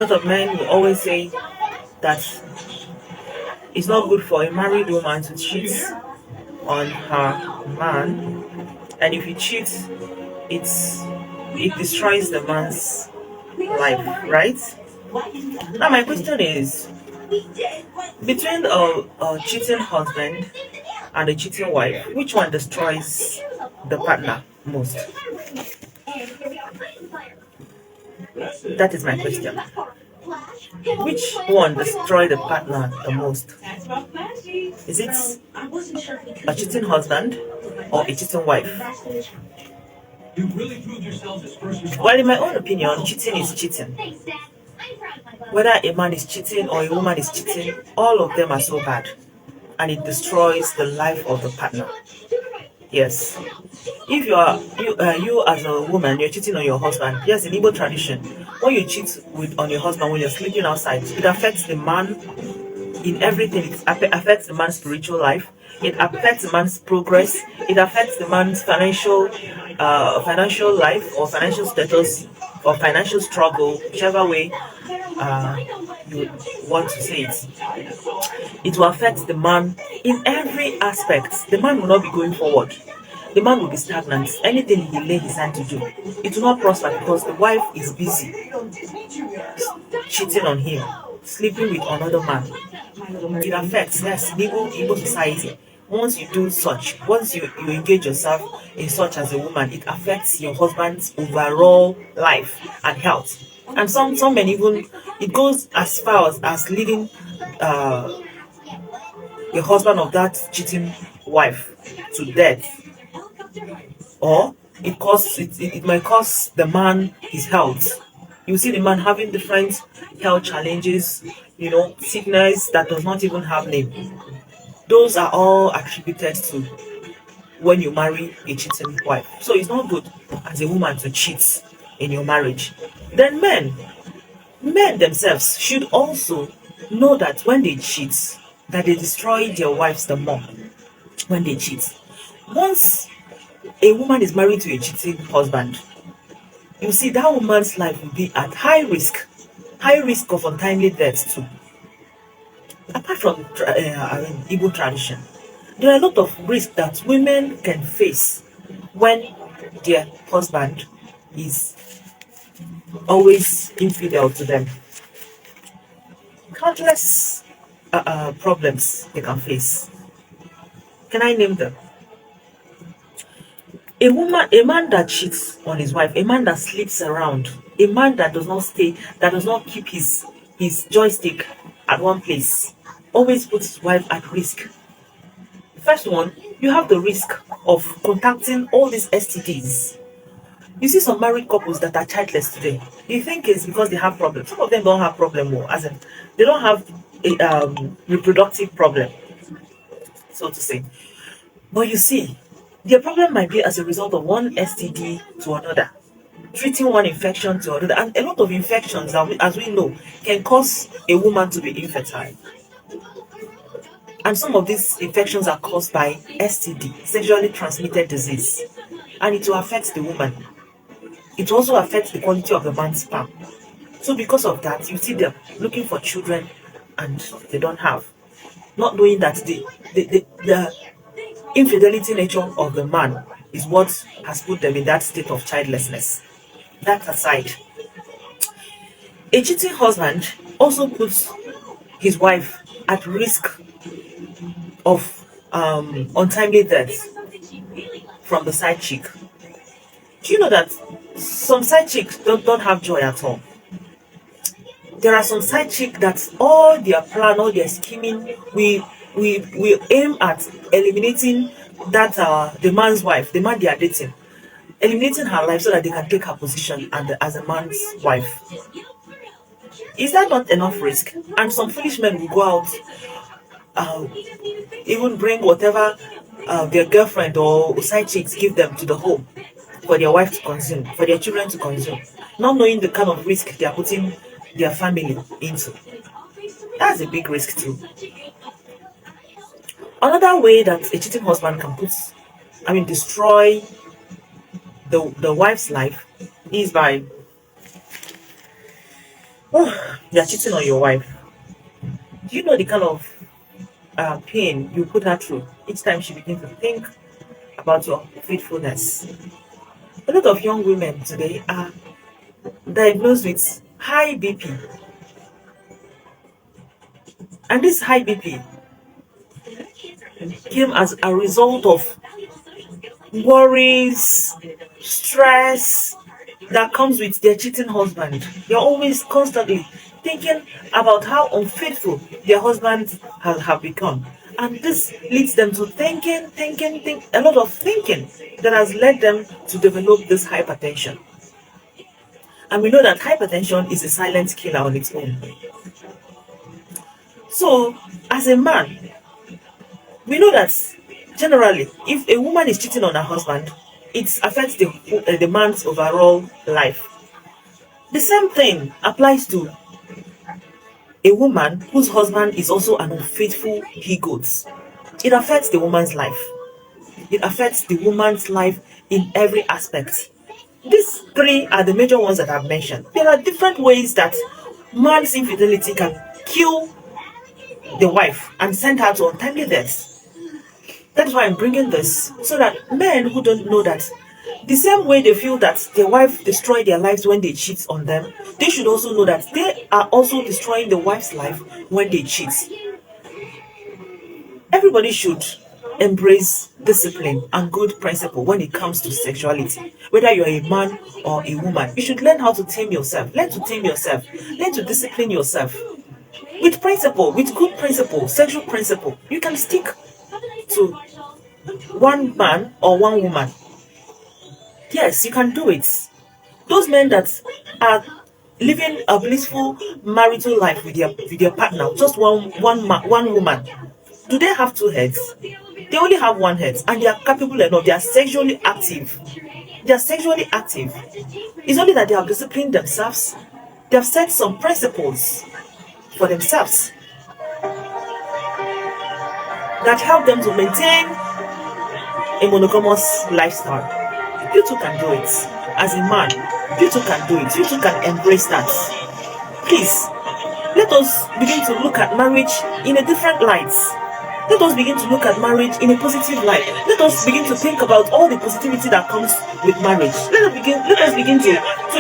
A lot of men will always say that it's not good for a married woman to cheat on her man, and if he cheats, it destroys the man's life, right? Now my question is, between a cheating husband and a cheating wife, which one destroys the partner most? That is my question. Which one destroys the partner the most? Is it a cheating husband or a cheating wife? Well, in my own opinion, cheating is cheating. Whether a man is cheating or a woman is cheating, all of them are so bad, and it destroys the life of the partner. Yes. If you as a woman, you're cheating on your husband. Yes, in Igbo tradition, when you cheat on your husband when you're sleeping outside, it affects the man in everything. It affects the man's spiritual life. It affects the man's progress. It affects the man's financial life or financial status or financial struggle, whichever way you want to say it. It will affect the man in every aspect. The man will not be going forward. The man will be stagnant. Anything he lay his hand to do, it will not prosper because the wife is busy cheating on him, sleeping with another man. It affects, yes, Igbo society. Once you do such, once you engage yourself in such as a woman, it affects your husband's overall life and health. And some men even, it goes as far as leading the husband of that cheating wife to death, or it might cost the man his health. You see the man having different health challenges, sickness that does not even have name. Those are all attributed to when you marry a cheating wife. So it's not good as a woman to cheat in your marriage. Then men themselves should also know that when they cheat, that they destroy their wives the more when they cheat. Once a woman is married to a cheating husband, you see that woman's life will be at high risk of untimely death too. Apart from Igbo tradition, there are a lot of risks that women can face when their husband is always infidel to them. Countless problems they can face. Can I name them? A man that cheats on his wife, a man that sleeps around, a man that does not keep his joystick at one place, always puts his wife at risk. First one, you have the risk of contacting all these STDs. You see some married couples that are childless today. You think it's because they have problems. Some of them don't have problem, as in they don't have a reproductive problem, so to say. But you see, their problem might be as a result of one STD to another, treating one infection to another, and a lot of infections, as we know, can cause a woman to be infertile. And some of these infections are caused by STD, sexually transmitted disease, and it will affect the woman. It also affects the quality of the man's sperm. So because of that, you see them looking for children and they don't have, not knowing that the infidelity nature of the man is what has put them in that state of childlessness. That aside, a cheating husband also puts his wife at risk of untimely death from the side chick. Do you know that some side chicks don't have joy at all? There are some side chicks that all their plan, all their scheming, we aim at eliminating that the man's wife, the man they are dating, eliminating her life so that they can take her position as a man's wife. Is that not enough risk? And some foolish men will go out, even bring whatever their girlfriend or side chicks give them to the home for their wife to consume, for their children to consume, not knowing the kind of risk they are putting their family into. That's a big risk too. Another way that a cheating husband can destroy the wife's life is by Oh, you're cheating on your wife. Do you know the kind of pain you put her through each time she begins to think about your faithfulness? A lot of young women today are diagnosed with high BP, and this high BP came as a result of worries, stress that comes with their cheating husband. They're always constantly thinking about how unfaithful their husbands have become. And this leads them to a lot of thinking that has led them to develop this hypertension. And we know that hypertension is a silent killer on its own. So, as a man, we know that generally, if a woman is cheating on her husband, it affects the man's overall life. The same thing applies to a woman whose husband is also an unfaithful he-goat. It affects the woman's life. It affects the woman's life in every aspect. These three are the major ones that I've mentioned. There are different ways that man's infidelity can kill the wife and send her to untimely death. That's why I'm bringing this, so that men who don't know that, the same way they feel that their wife destroyed their lives when they cheat on them, they should also know that they are also destroying the wife's life when they cheat. Everybody should embrace discipline and good principle when it comes to sexuality. Whether you're a man or a woman, you should learn how to tame yourself. Learn to tame yourself. Learn to discipline yourself. With principle, with good principle, sexual principle, you can stick to one man or one woman. Yes, you can do it. Those men that are living a blissful marital life with their partner, just one woman, do they have two heads? They only have one head, and they are capable enough. They are sexually active. They are sexually active. It's only that they have disciplined themselves. They have set some principles for themselves that help them to maintain a monogamous lifestyle. You too can do it. As a man, you too can do it. You too can embrace that. Please, let us begin to look at marriage in a different light. Let us begin to look at marriage in a positive light. Let us begin to think about all the positivity that comes with marriage. Let us begin to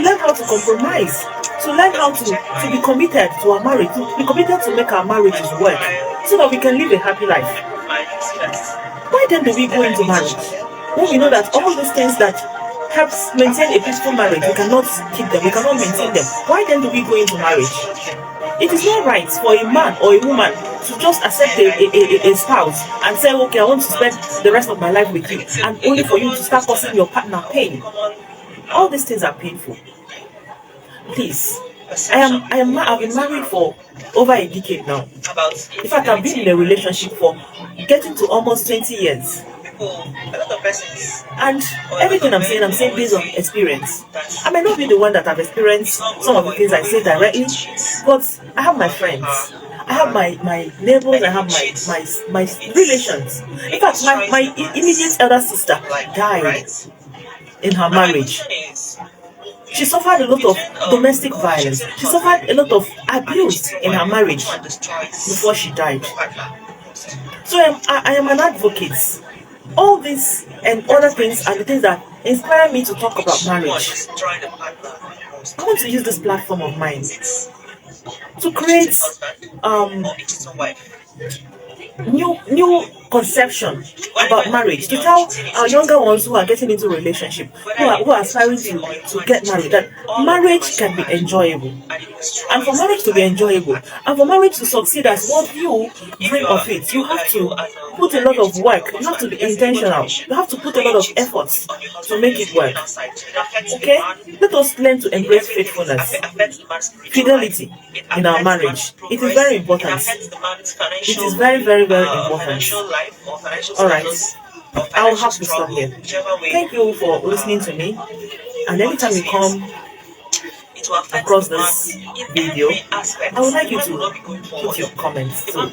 learn how to compromise, to learn how to be committed to our marriage, to be committed to make our marriages work, so that we can live a happy life. Why then do we go into marriage when we know that all these things that helps maintain a peaceful marriage, we cannot keep them, we cannot maintain them? Why then do we go into marriage? It is not right for a man or a woman to just accept a spouse and say, okay, I want to spend the rest of my life with you, and only for you to start causing your partner pain. All these things are painful. Please, I've been married for over a decade now. In fact, I've been in a relationship for getting to almost 20 years. And everything I'm saying based on experience. I may not be the one that have experienced some of the things I say directly, but I have my friends, I have my neighbors, I have my relations. In fact, my immediate elder sister died in her marriage. She suffered a lot of domestic violence. She suffered a lot of abuse in her marriage before she died. So I am an advocate. All these and other things are the things that inspire me to talk about marriage. I want to use this platform of mine to create new conception about marriage, to tell our younger ones who are getting into relationship, who are aspiring to get married, that marriage can be enjoyable. And for marriage to be enjoyable, and for marriage to succeed as what you dream of it, you have to put a lot of work. You have to be intentional. You have to put a lot of effort to make it work. Okay? Let us learn to embrace faithfulness, fidelity in our marriage. It is very important. It is very, very, very important. Alright. I will have to stop here. Thank you for listening to me. And anytime you come across this video, I would like you to put your comments too.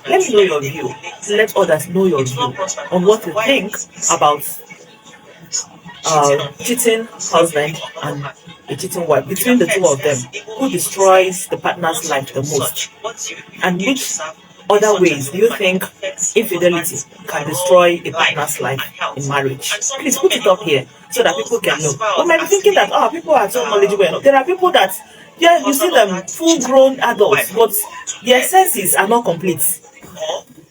Let me know your view. Let others know your view on what you think about cheating husband and a cheating wife, between the two of them, who destroys the partner's life the most? And which other ways do you think infidelity can destroy a partner's life in marriage? Please put it up here so that people can know. We might be thinking that people are so knowledgeable. There are people that, yeah, you see them full-grown adults, but their senses are not complete.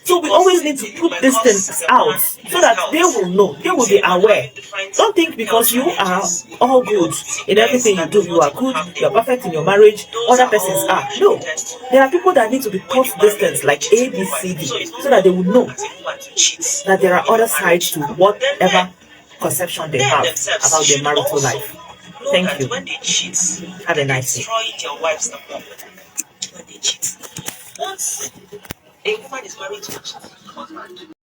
So we always need to put these things out so that they will know, they will be aware. Don't think because you are all good in everything you do, you are good, you are perfect in your marriage, other persons are. No. There are people that need to be taught these things like A, B, C, D, so that they will know that there are other sides to whatever conception they have about their marital life. Thank you. Have a nice day. Once a woman is married to a husband,